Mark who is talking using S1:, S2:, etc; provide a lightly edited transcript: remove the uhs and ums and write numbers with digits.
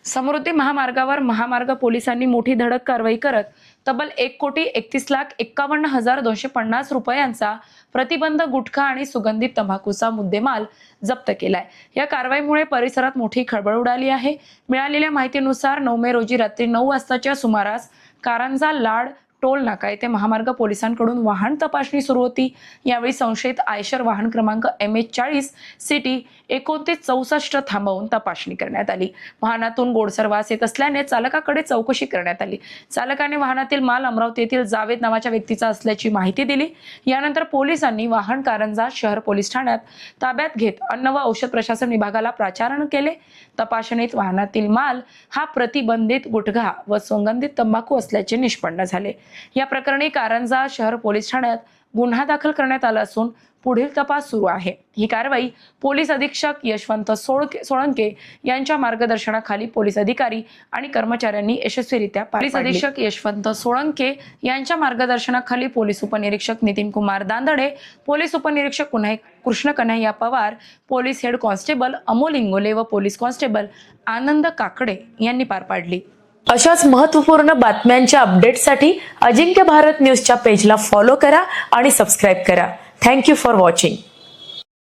S1: समृद्धी महामार्गावर महामार्ग पोलिसांनी मोठी धडक कारवाई करत तब्बल 1,31,51,250 रुपयांचा प्रतिबंध गुटखा आणि सुगंधित तंबाखूचा मुद्देमाल जप्त केलाय। या कारवाईमुळे परिसरात मोठी खळबळ उडाली आहे। मिळालेल्या माहितीनुसार 9 मे रोजी रात्री 9 वाजताच्या सुमारास कारंजा लाड टोल नाका येथे महामार्ग पोलिसांकडून वाहन तपासणी सुरू होती। यावेळी संशयित आयशर वाहन क्रमांक MH40 सिटी 2964 थांबवून तपासणी करण्यात आली। वाहनातून गोडसर वास येत असल्याने चालकाकडे चौकशी करण्यात आली। चालकाने वाहनातील माल अमरावती येथील जावेद नावाच्या व्यक्तीचा असल्याची माहिती दिली। यानंतर पोलिसांनी वाहन कारंजा शहर पोलीस ठाण्यात ताब्यात घेत अन्न व औषध प्रशासन विभागाला पाचारण केले। तपासणीत वाहनातील माल हा प्रतिबंधित गुटखा व सुगंधित तंबाखू असल्याचे निष्पन्न झाले। या प्रकरणी कारंजा शहर पोलीस ठाण्यात गुन्हा दाखल करण्यात आला असून पुढील तपास सुरू आहे। ही कारवाई पोलीस अधीक्षक यशवंत सोळंके यांच्या मार्गदर्शनाखाली पोलीस अधिकारी आणि कर्मचाऱ्यांनी यशस्वीरित्या पार पाडली। पोलीस अधीक्षक यशवंत सोळंके यांच्या मार्गदर्शनाखाली पोलीस उपनिरीक्षक नितीन कुमार दांदडे, पोलीस उपनिरीक्षक Krishna Kanhaiya Pawar, police head constable Amol Ingole व पोलीस कॉन्स्टेबल आनंद काकडे यांनी पार पाडली। अशाच महत्त्वपूर्ण बातम्यांच्या अपडेटसाठी अजिंक्य भारत न्यूजच्या पेजला फॉलो करा आणि सबस्क्राइब करा। Thank you for watching.